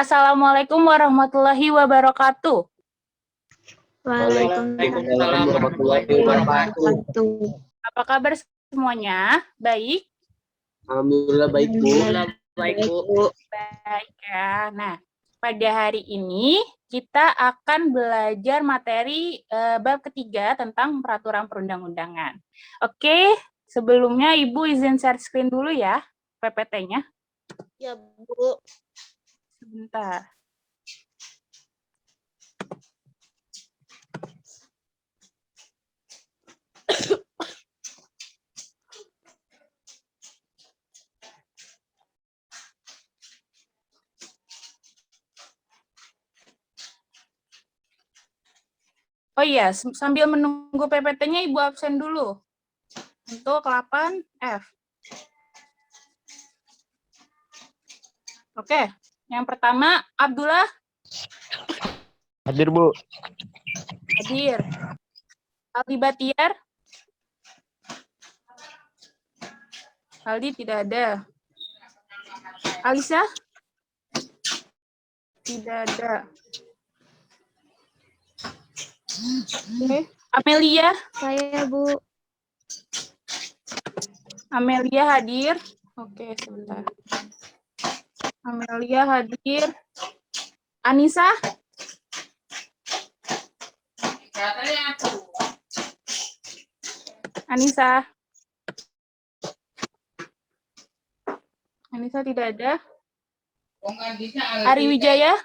Assalamualaikum warahmatullahi wabarakatuh. Waalaikumsalam warahmatullahi wabarakatuh. Apa kabar semuanya? Baik? Alhamdulillah baik, Bu. Baik, Bu. Baik ya. Nah, pada hari ini kita akan belajar materi bab ketiga tentang peraturan perundang-undangan. Oke, sebelumnya Ibu izin share screen dulu ya, PPT-nya. Ya, Bu. Sebentar. Oh iya, sambil menunggu PPT-nya Ibu absen dulu. Untuk 8F. Oke, yang pertama Abdullah. Hadir, Bu. Hadir. Aldi Batiar. Aldi tidak ada. Alisa? Tidak ada. Oke. Amelia? Saya, Bu. Amelia hadir. Oke, sebentar. Amelia hadir. Anissa? Anissa? Anissa tidak ada. Ari Wijaya?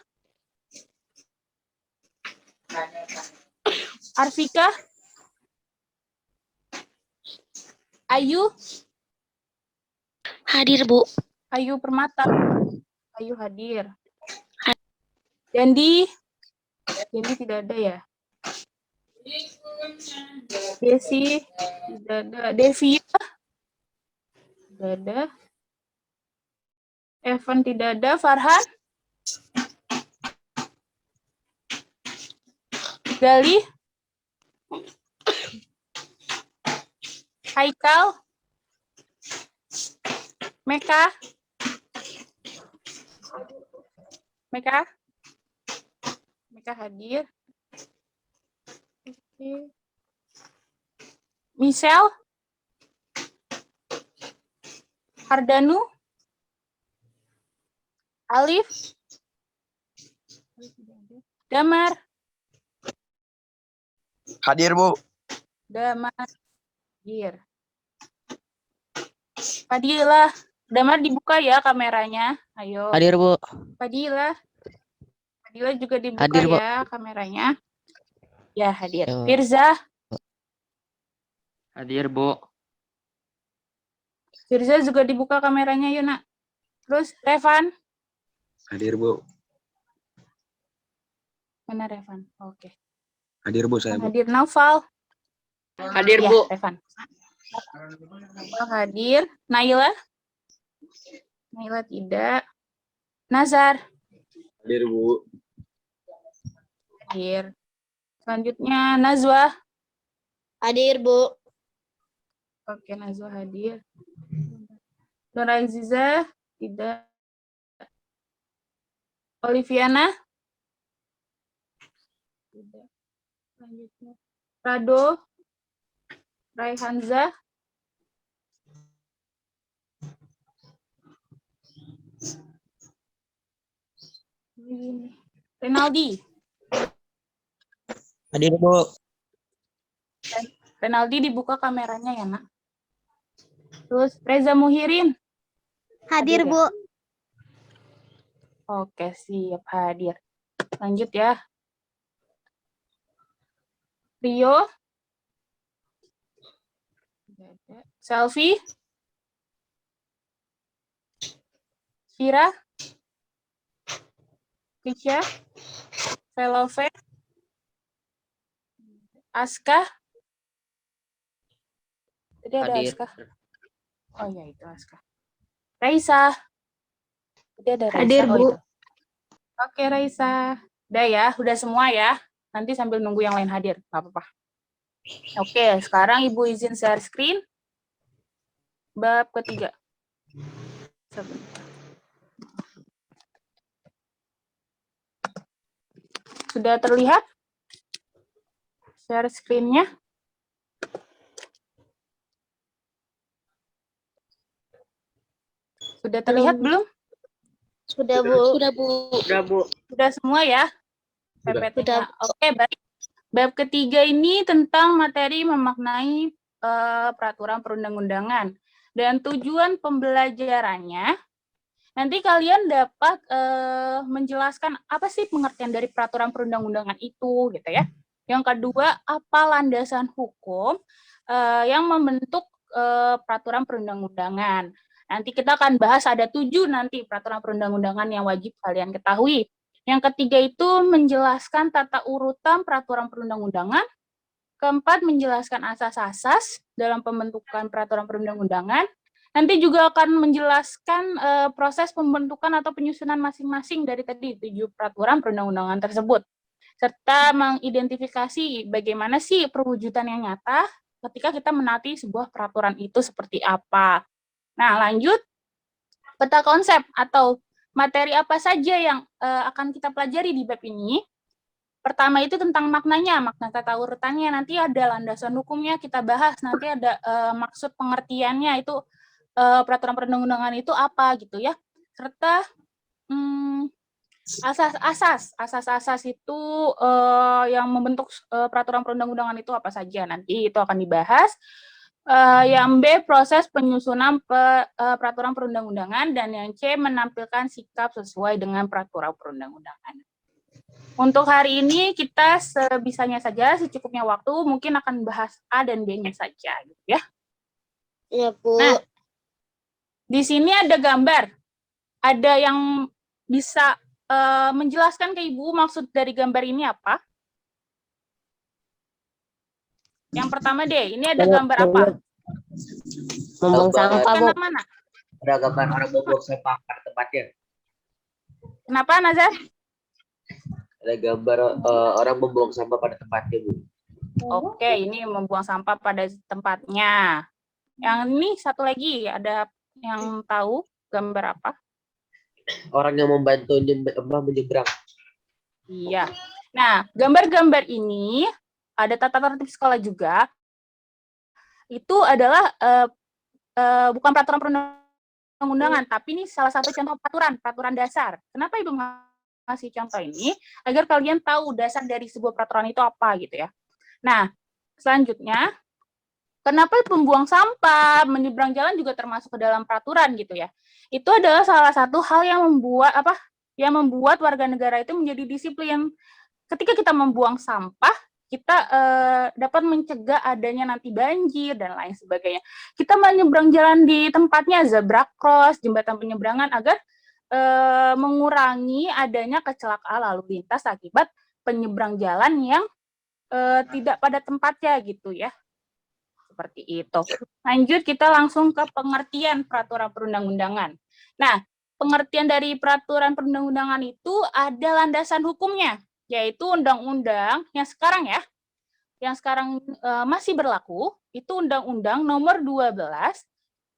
Arvika? Ayu? Hadir, Bu. Ayu Permata? Ayu hadir. Dendi? Dendi tidak ada ya? Desi? Tidak ada. Devia? Tidak ada. Evan tidak ada. Farhan? Gali? Haikal? Meka? Meka? Meka hadir. Oke. Michelle? Hardanu? Alif? Damar? Hadir, Bu. Damar hadir. Fadilah. Damar dibuka ya kameranya. Ayo. Hadir, Bu. Fadilah. Fadilah juga dibuka Hadir, Bu. ya kameranya. Ya, hadir. Yo. Firza? Hadir, Bu. Firza juga dibuka kameranya yuk, Nak. Terus Revan? Hadir, Bu. Mana Revan? Oke. Hadir, Bu, saya, Bu. Hadir. Naufal? Hadir, Ya, Bu. Revan. Naufal hadir. Naila? Naila tidak. Nazar? Hadir, Bu. Hadir. Selanjutnya Nazwa? Hadir, Bu. Oke, Nazwa hadir. Nur Aziza? Tidak. Oliviana? Tidak. Selanjutnya Rado? Raihanza? Renaldi? Hadir, Bu. Renaldi dibuka kameranya ya, Nak. Terus Reza Muhirin? Hadir, Hadir ya? Bu. Oke, siap hadir. Lanjut ya. Rio? Tidak ada. Selfie? Shira? Kisha? Velove? Aska? Tadi ada Hadir. Aska. Oh ya, itu Aska. Raisa? Tadi ada Raisa. Hadir, Oh, Bu. itu. Oke, Raisa. Udah ya, udah semua ya. Nanti sambil nunggu yang lain hadir, nggak apa-apa. Oke, sekarang Ibu izin share screen. Bab ketiga. Sebentar. Sudah terlihat share screen-nya? Sudah terlihat belum? Sudah, Bu. Sudah, Bu. Sudah, Bu. Sudah semua ya? Sudah. PPT-nya. Oke, baik. Bab ketiga ini tentang materi memaknai peraturan perundang-undangan. Dan tujuan pembelajarannya, nanti kalian dapat menjelaskan apa sih pengertian dari peraturan perundang-undangan itu, gitu ya. Yang kedua, apa landasan hukum yang membentuk peraturan perundang-undangan. Nanti kita akan bahas ada 7 nanti peraturan perundang-undangan yang wajib kalian ketahui. Yang ketiga itu menjelaskan tata urutan peraturan perundang-undangan. Keempat, menjelaskan asas-asas dalam pembentukan peraturan perundang-undangan. Nanti juga akan menjelaskan proses pembentukan atau penyusunan masing-masing dari tadi 7 peraturan perundang-undangan tersebut. Serta mengidentifikasi bagaimana sih perwujudan yang nyata ketika kita menaati sebuah peraturan itu seperti apa. Nah, lanjut, peta konsep atau materi apa saja yang akan kita pelajari di bab ini. Pertama itu tentang maknanya, makna tata urutannya, nanti ada landasan hukumnya kita bahas, nanti ada maksud pengertiannya itu peraturan perundang-undangan itu apa gitu ya. Serta asas-asas itu yang membentuk peraturan perundang-undangan itu apa saja, nanti itu akan dibahas. Yang B, proses penyusunan peraturan perundang-undangan, dan yang C, menampilkan sikap sesuai dengan peraturan perundang-undangan. Untuk hari ini kita sebisanya saja, secukupnya waktu, mungkin akan bahas A dan B-nya saja, gitu ya. Iya, Bu. Nah, di sini ada gambar. Ada yang bisa menjelaskan ke Ibu maksud dari gambar ini apa? Yang pertama deh, ini ada gambar apa? Membuang sampah, Bu. Mana? Ada gambar orang membuang sampah pada tempatnya. Kenapa, Nazar? Ada gambar orang membuang sampah pada tempatnya, Bu. Oke, ini membuang sampah pada tempatnya. Yang ini satu lagi, ada yang tahu gambar apa? Orang yang membantu menyeberang. Iya. Nah, gambar-gambar ini ada tata tertib sekolah juga. Itu adalah bukan peraturan perundang-undangan, tapi ini salah satu contoh peraturan dasar. Kenapa Ibu ngasih contoh ini? Agar kalian tahu dasar dari sebuah peraturan itu apa gitu ya. Nah, selanjutnya, kenapa pembuang sampah, menyeberang jalan juga termasuk ke dalam peraturan gitu ya. Itu adalah salah satu hal yang membuat warga negara itu menjadi disiplin. Ketika kita membuang sampah, kita dapat mencegah adanya nanti banjir dan lain sebagainya. Kita menyeberang jalan di tempatnya, zebra cross, jembatan penyeberangan, agar mengurangi adanya kecelakaan lalu lintas akibat penyeberang jalan yang tidak pada tempatnya gitu ya. Seperti itu. Lanjut, kita langsung ke pengertian peraturan perundang-undangan. Nah, pengertian dari peraturan perundang-undangan itu ada landasan hukumnya, yaitu undang-undang yang sekarang masih berlaku, itu Undang-Undang Nomor 12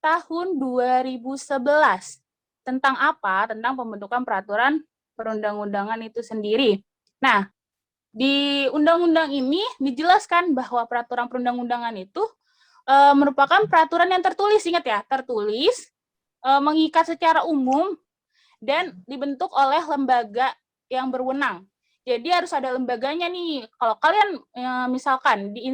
Tahun 2011. Tentang apa? Tentang pembentukan peraturan perundang-undangan itu sendiri. Nah, di undang-undang ini dijelaskan bahwa peraturan perundang-undangan itu merupakan peraturan yang tertulis, ingat ya, tertulis, mengikat secara umum, dan dibentuk oleh lembaga yang berwenang. Jadi harus ada lembaganya nih. Kalau kalian misalkan di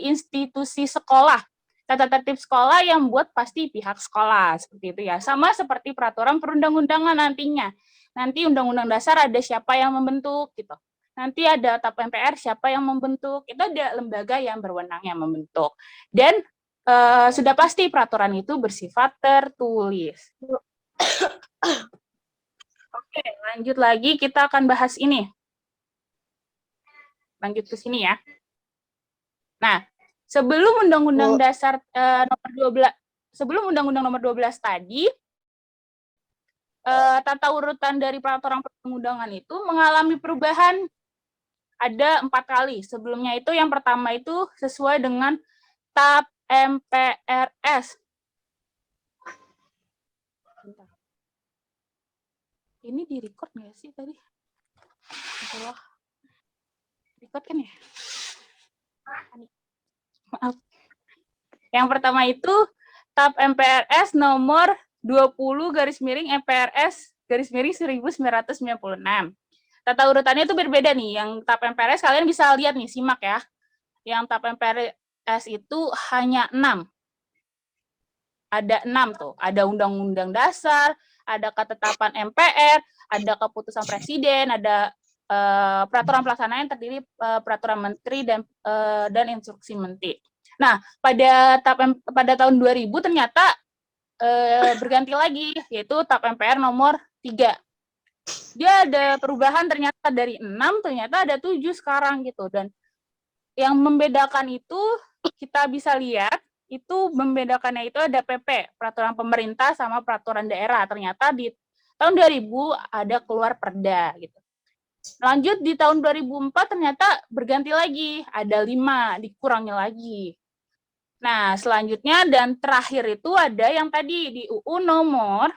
institusi sekolah, tata tertib sekolah yang buat pasti pihak sekolah, seperti itu ya. Sama seperti peraturan perundang-undangan nantinya. Nanti undang-undang dasar ada siapa yang membentuk gitu. Nanti ada TAP MPR siapa yang membentuk, itu ada lembaga yang berwenang yang membentuk. Dan sudah pasti peraturan itu bersifat tertulis. Oke, lanjut lagi, kita akan bahas ini. Lanjut ke sini ya. Nah, sebelum Undang-Undang Dasar nomor 12, sebelum Undang-Undang nomor 12 tadi, tata urutan dari peraturan perundang-undangan itu mengalami perubahan ada 4 kali. Sebelumnya itu yang pertama itu sesuai dengan TAP MPRS. Ini di record nggak sih tadi? Ikut kan ya? Maaf. Yang pertama itu TAP MPRS nomor 20/MPRS/1996. Tata urutannya itu berbeda nih. Yang TAP MPRS kalian bisa lihat nih, simak ya. Yang TAP MPRS itu hanya 6. Ada 6 tuh. Ada Undang-Undang Dasar, ada ketetapan MPR, ada keputusan Presiden, ada peraturan pelaksanaan yang terdiri peraturan Menteri dan instruksi Menteri. Nah, pada tahun 2000 ternyata berganti lagi, yaitu TAP MPR nomor 3. Dia ada perubahan, ternyata dari 6 ternyata ada 7 sekarang gitu. Dan yang membedakan itu kita bisa lihat, itu membedakannya itu ada PP, peraturan pemerintah sama peraturan daerah. Ternyata di tahun 2000 ada keluar perda gitu. Lanjut di tahun 2004 ternyata berganti lagi, ada 5, dikurangi lagi. Nah, selanjutnya dan terakhir itu ada yang tadi di UU nomor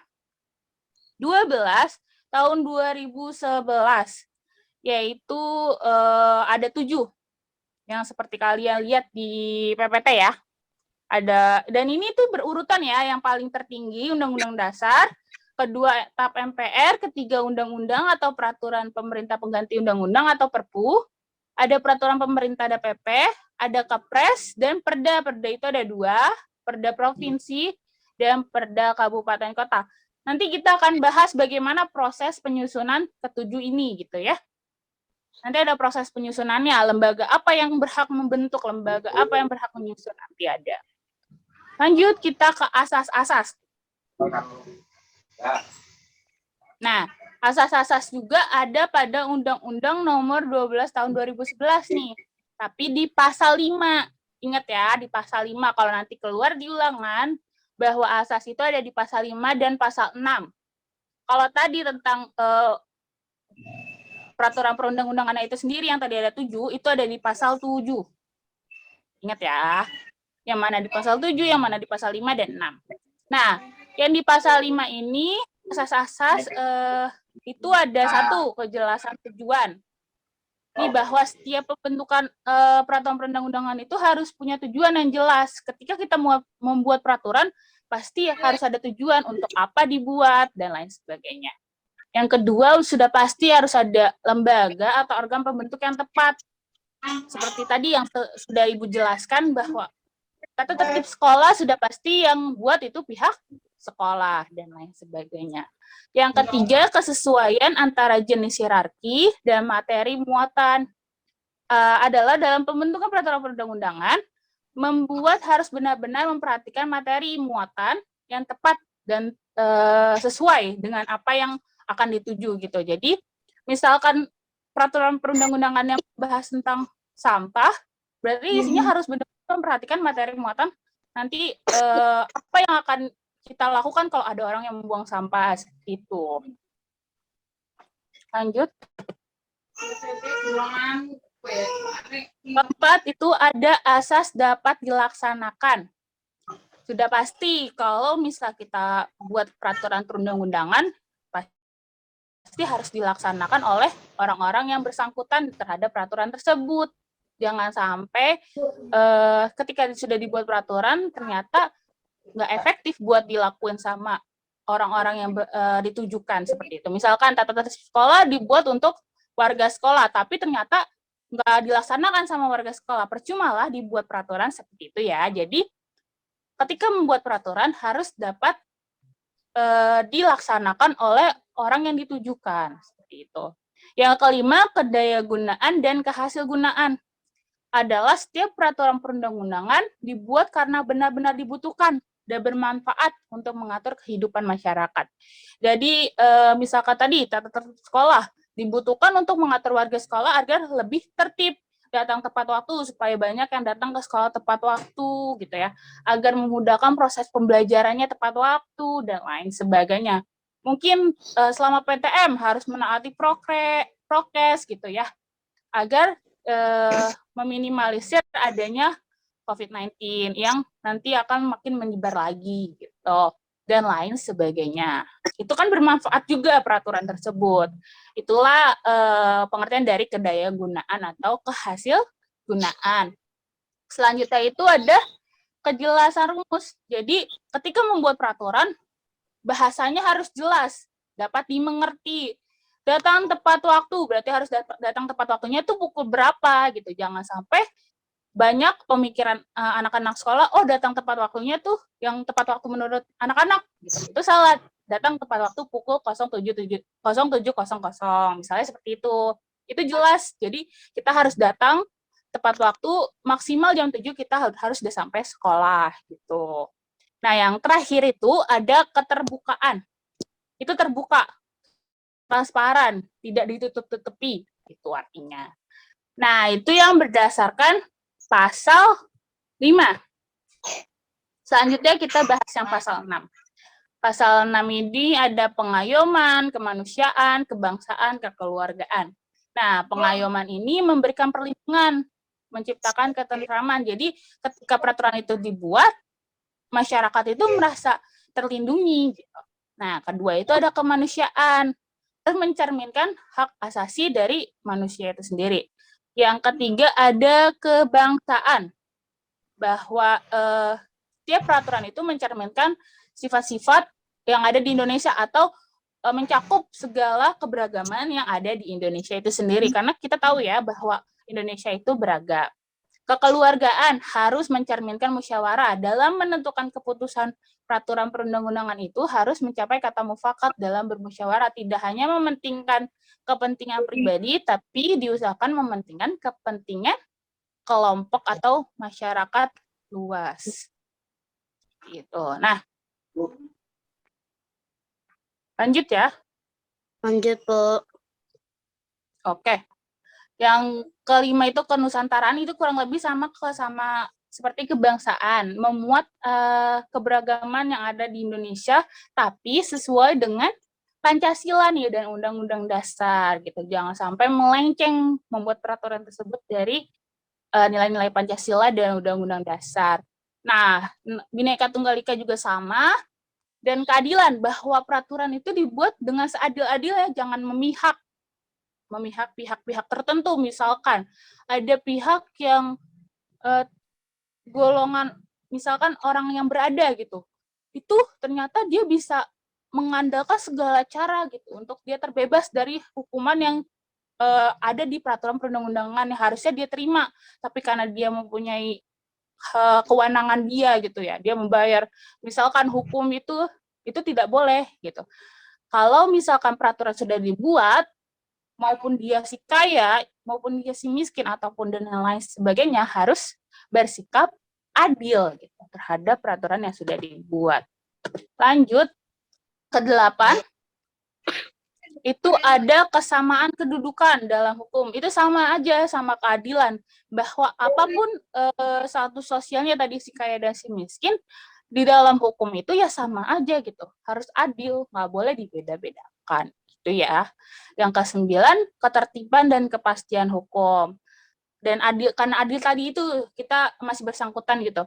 12 tahun 2011, yaitu ada 7 yang seperti kalian lihat di PPT ya. Ada, dan ini tuh berurutan ya, yang paling tertinggi Undang-Undang Dasar, kedua TAP MPR, ketiga undang-undang atau peraturan pemerintah pengganti undang-undang atau Perpu, ada peraturan pemerintah, ada PP, ada Kepres, dan Perda. Perda itu ada 2, Perda Provinsi dan Perda Kabupaten Kota. Nanti kita akan bahas bagaimana proses penyusunan ketujuh ini gitu ya. Nanti ada proses penyusunannya, lembaga apa yang berhak membentuk, lembaga apa yang berhak menyusun, nanti ada. Lanjut kita ke asas-asas. Nah, asas-asas juga ada pada Undang-Undang nomor 12 tahun 2011 nih. Tapi di pasal 5. Ingat ya, di pasal 5. Kalau nanti keluar di ulangan, bahwa asas itu ada di pasal 5 dan pasal 6. Kalau tadi tentang peraturan perundang-undangan itu sendiri yang tadi ada 7, itu ada di pasal 7. Ingat ya. Yang mana di pasal 7, yang mana di pasal 5 dan 6. Nah, yang di pasal 5 ini, asas-asas itu ada 1, kejelasan tujuan. Ini bahwa setiap pembentukan peraturan perundang-undangan itu harus punya tujuan yang jelas. Ketika kita mau membuat peraturan, pasti harus ada tujuan untuk apa dibuat, dan lain sebagainya. Yang kedua, sudah pasti harus ada lembaga atau organ pembentuk yang tepat. Seperti tadi yang sudah Ibu jelaskan, bahwa tata tertib sekolah sudah pasti yang buat itu pihak sekolah, dan lain sebagainya. Yang ketiga, kesesuaian antara jenis hierarki dan materi muatan. Adalah dalam pembentukan peraturan perundang-undangan, membuat harus benar-benar memperhatikan materi muatan yang tepat dan sesuai dengan apa yang akan dituju gitu. Jadi, misalkan peraturan perundang-undangan yang bahas tentang sampah, berarti isinya harus benar-benar memperhatikan materi muatan nanti apa yang akan kita lakukan kalau ada orang yang membuang sampah itu. Lanjut. Keempat itu ada asas dapat dilaksanakan. Sudah pasti kalau misal kita buat peraturan perundang-undangan, pasti harus dilaksanakan oleh orang-orang yang bersangkutan terhadap peraturan tersebut. Jangan sampai ketika sudah dibuat peraturan ternyata nggak efektif buat dilakuin sama orang-orang yang ditujukan seperti itu. Misalkan tata tertib sekolah dibuat untuk warga sekolah, tapi ternyata nggak dilaksanakan sama warga sekolah. Percuma lah dibuat peraturan seperti itu ya. Jadi ketika membuat peraturan harus dapat dilaksanakan oleh orang yang ditujukan seperti itu. Yang kelima, kedayagunaan dan kehasilgunaan. Adalah setiap peraturan perundang-undangan dibuat karena benar-benar dibutuhkan dan bermanfaat untuk mengatur kehidupan masyarakat. Jadi, misalkan tadi, tata tertib sekolah dibutuhkan untuk mengatur warga sekolah agar lebih tertib, datang tepat waktu, supaya banyak yang datang ke sekolah tepat waktu, gitu ya, agar memudahkan proses pembelajarannya tepat waktu, dan lain sebagainya. Mungkin selama PTM harus menaati prokes, gitu ya, agar meminimalisir adanya COVID-19 yang nanti akan makin menyebar lagi gitu. dan lain sebagainya. Itu kan bermanfaat juga peraturan tersebut. Itulah pengertian dari kedaya gunaan atau kehasil gunaan. Selanjutnya itu ada kejelasan rumus. Jadi ketika membuat peraturan, bahasanya harus jelas, dapat dimengerti. Datang tepat waktu, berarti harus datang tepat waktunya itu pukul berapa gitu. Jangan sampai banyak pemikiran anak-anak sekolah, oh datang tepat waktunya tuh yang tepat waktu menurut anak-anak. Gitu. Itu salah, datang tepat waktu pukul 07.00, misalnya seperti itu. Itu jelas, jadi kita harus datang tepat waktu, maksimal jam 7 kita harus sudah sampai sekolah gitu. Nah, yang terakhir itu ada keterbukaan. Itu terbuka, transparan, tidak ditutup-tutupi, itu artinya. Nah, itu yang berdasarkan pasal 5. Selanjutnya kita bahas yang pasal 6. Pasal 6 ini ada pengayoman, kemanusiaan, kebangsaan, kekeluargaan. Nah, pengayoman ini memberikan perlindungan, menciptakan ketentraman. Jadi, ketika peraturan itu dibuat, masyarakat itu merasa terlindungi. Nah, kedua itu ada kemanusiaan, mencerminkan hak asasi dari manusia itu sendiri. Yang ketiga ada kebangsaan, bahwa setiap peraturan itu mencerminkan sifat-sifat yang ada di Indonesia atau mencakup segala keberagaman yang ada di Indonesia itu sendiri. Karena kita tahu ya bahwa Indonesia itu beragam. Kekeluargaan harus mencerminkan musyawarah dalam menentukan keputusan peraturan perundang-undangan itu harus mencapai kata mufakat dalam bermusyawarah, tidak hanya mementingkan kepentingan pribadi, tapi diusahakan mementingkan kepentingan kelompok atau masyarakat luas. Gitu. Nah, lanjut ya. Lanjut, Bu. Oke. Yang kelima itu kenusantaraan, itu kurang lebih sama seperti kebangsaan, memuat keberagaman yang ada di Indonesia, tapi sesuai dengan Pancasila nih dan Undang-Undang Dasar gitu. Jangan sampai melenceng membuat peraturan tersebut dari nilai-nilai Pancasila dan Undang-Undang Dasar. Nah, Bhinneka Tunggal Ika juga sama, dan keadilan, bahwa peraturan itu dibuat dengan seadil-adilnya, jangan memihak pihak-pihak tertentu. Misalkan ada pihak yang golongan, misalkan orang yang berada gitu, itu ternyata dia bisa mengandalkan segala cara gitu untuk dia terbebas dari hukuman yang ada di peraturan perundang-undangan yang harusnya dia terima, tapi karena dia mempunyai kewenangan dia gitu ya, dia membayar, misalkan hukum itu tidak boleh gitu. Kalau misalkan peraturan sudah dibuat, maupun dia si kaya, maupun dia si miskin, ataupun dan lain sebagainya, harus bersikap adil gitu, terhadap peraturan yang sudah dibuat. Lanjut, ke-8, itu ada kesamaan kedudukan dalam hukum. Itu sama aja, sama keadilan. Bahwa apapun status sosialnya tadi si kaya dan si miskin, di dalam hukum itu ya sama aja gitu. Harus adil, nggak boleh dibeda-bedakan. Itu ya. Yang ke-9, ketertiban dan kepastian hukum. Dan adil, karena adil tadi itu kita masih bersangkutan gitu.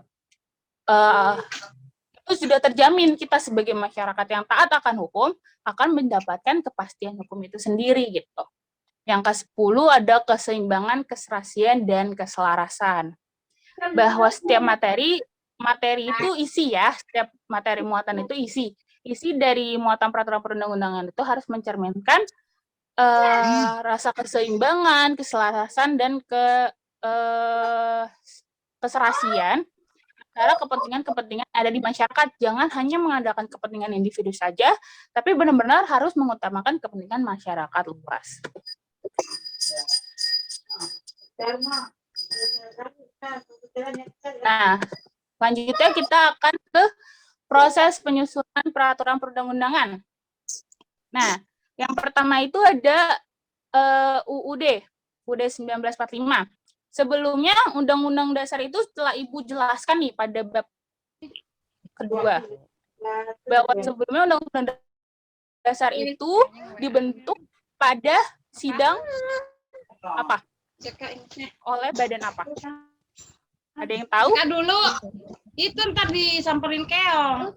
Itu sudah terjamin kita sebagai masyarakat yang taat akan hukum akan mendapatkan kepastian hukum itu sendiri gitu. Yang ke-10 ada keseimbangan, keserasian, dan keselarasan. Bahwa setiap materi itu isi ya, setiap materi muatan itu isi. Isi dari muatan peraturan perundang-undangan itu harus mencerminkan rasa keseimbangan, keselarasan, dan keserasian antara kepentingan-kepentingan ada di masyarakat. Jangan hanya mengandalkan kepentingan individu saja, tapi benar-benar harus mengutamakan kepentingan masyarakat luas. Nah, selanjutnya kita akan ke proses penyusunan peraturan perundang-undangan. Nah, yang pertama itu ada UUD 1945. Sebelumnya Undang-Undang Dasar itu setelah Ibu jelaskan nih pada bab kedua, bahwa sebelumnya Undang-Undang Dasar itu dibentuk pada sidang apa? Oleh badan apa? Ada yang tahu? Dulu itu ntar disamperin keong.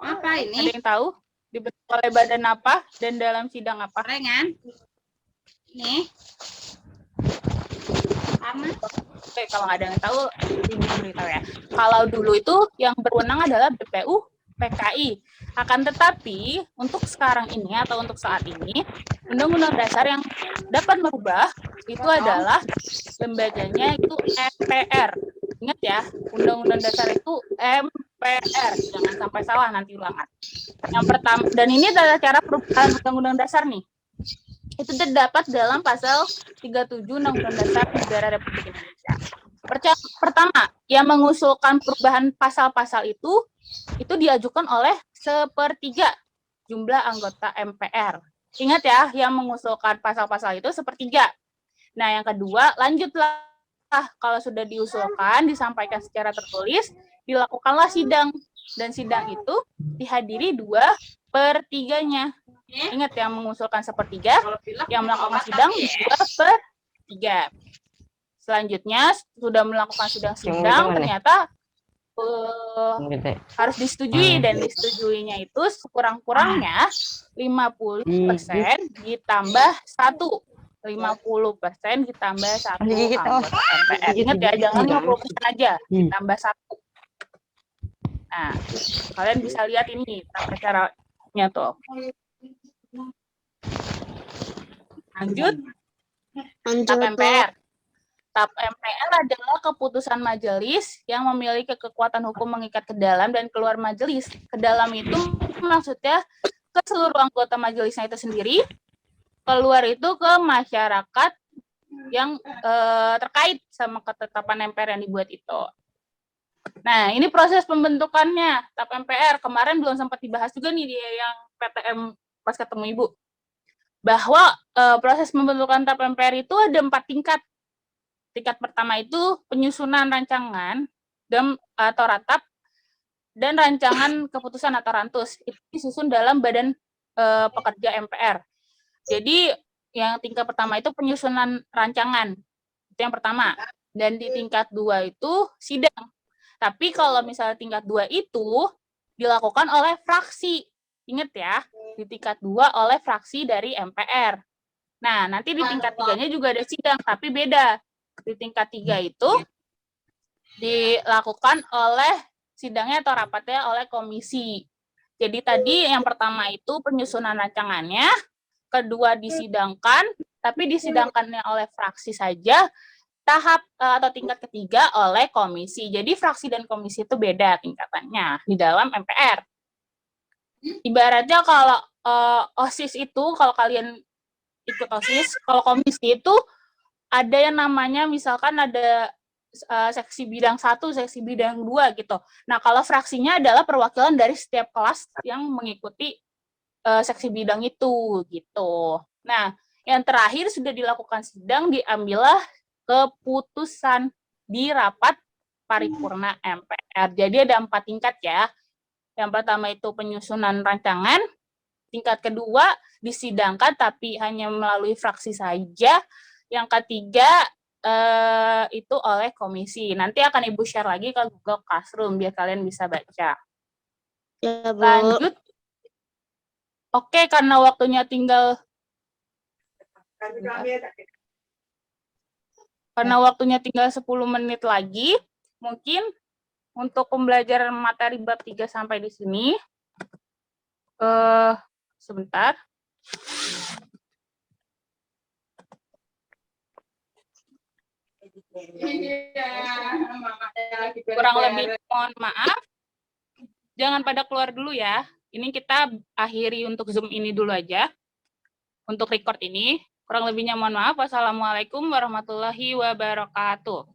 Apa Ada ini? yang tahu? Dibentuk oleh badan apa dan dalam sidang apa? Gorengan. Ini. Sama. Oke, kalau nggak ada yang tahu, Ibu beritahu ya. Kalau dulu itu yang berwenang adalah BPU PKI. Akan tetapi, untuk sekarang ini atau untuk saat ini, Undang-Undang Dasar yang dapat merubah itu adalah lembaganya itu MPR. Ingat ya, Undang-Undang Dasar itu MPR. Jangan sampai salah nanti ulangan. Yang pertama, dan ini adalah cara perubahan Undang-Undang Dasar nih. Itu terdapat dalam pasal 37 Undang-Undang Dasar Negara Republik Indonesia. Pertama, yang mengusulkan perubahan pasal-pasal itu diajukan oleh sepertiga jumlah anggota MPR. Ingat ya, yang mengusulkan pasal-pasal itu sepertiga. Nah, yang kedua, lanjutlah. Kalau sudah diusulkan, disampaikan secara tertulis, dilakukanlah sidang. Dan sidang itu dihadiri 2/3-nya. Ingat, yang mengusulkan sepertiga, yang melakukan sidang 2/3. Selanjutnya, sudah melakukan sidang, ternyata harus disetujui, dan disetujuinya itu sekurang-kurangnya 50% ditambah 1. 50% ditambah 1 anggota MPR. Ingat ya, jangan 50% aja, ditambah 1. Nah, kalian bisa lihat ini tata caranya tuh. Lanjut. TAP MPR. TAP MPR adalah keputusan majelis yang memiliki kekuatan hukum mengikat ke dalam dan keluar majelis. Ke dalam itu maksudnya ke seluruh anggota majelisnya itu sendiri, keluar itu ke masyarakat yang terkait sama ketetapan MPR yang dibuat itu. Nah, ini proses pembentukannya TAP MPR. Kemarin belum sempat dibahas juga nih di yang PTM pas ketemu Ibu. Bahwa proses pembentukan TAP MPR itu ada 4 tingkat. Tingkat pertama itu penyusunan rancangan atau ratap dan rancangan keputusan atau rantus. Itu disusun dalam badan pekerja MPR. Jadi yang tingkat pertama itu penyusunan rancangan. Itu yang pertama. Dan di tingkat 2 itu sidang. Tapi kalau misalnya tingkat 2 itu dilakukan oleh fraksi. Ingat ya, di tingkat 2 oleh fraksi dari MPR. Nah, nanti di tingkat 3-nya juga ada sidang, tapi beda. Di tingkat 3 itu dilakukan oleh sidangnya atau rapatnya oleh komisi. Jadi tadi yang pertama itu penyusunan rancangannya, kedua disidangkan, tapi disidangkannya oleh fraksi saja, tahap atau tingkat ketiga oleh komisi. Jadi fraksi dan komisi itu beda tingkatannya di dalam MPR. Ibaratnya kalau OSIS itu, kalau kalian ikut OSIS, kalau komisi itu ada yang namanya misalkan ada seksi bidang 1, seksi bidang 2 gitu. Nah, kalau fraksinya adalah perwakilan dari setiap kelas yang mengikuti seksi bidang itu gitu. Nah, yang terakhir sudah dilakukan sidang, diambillah keputusan di rapat paripurna MPR. Jadi ada 4 tingkat ya. Yang pertama itu penyusunan rancangan, tingkat kedua disidangkan tapi hanya melalui fraksi saja. Yang ketiga itu oleh komisi. Nanti akan Ibu share lagi ke Google Classroom biar kalian bisa baca. Ya, Bu. Lanjut. Oke, karena waktunya tinggal 10 menit lagi, mungkin untuk pembelajaran materi bab 3 sampai di sini. Sebentar. Kurang lebih mohon maaf. Jangan pada keluar dulu ya. Ini kita akhiri untuk Zoom ini dulu aja. Untuk record ini. Kurang lebihnya mohon maaf. Wassalamualaikum warahmatullahi wabarakatuh.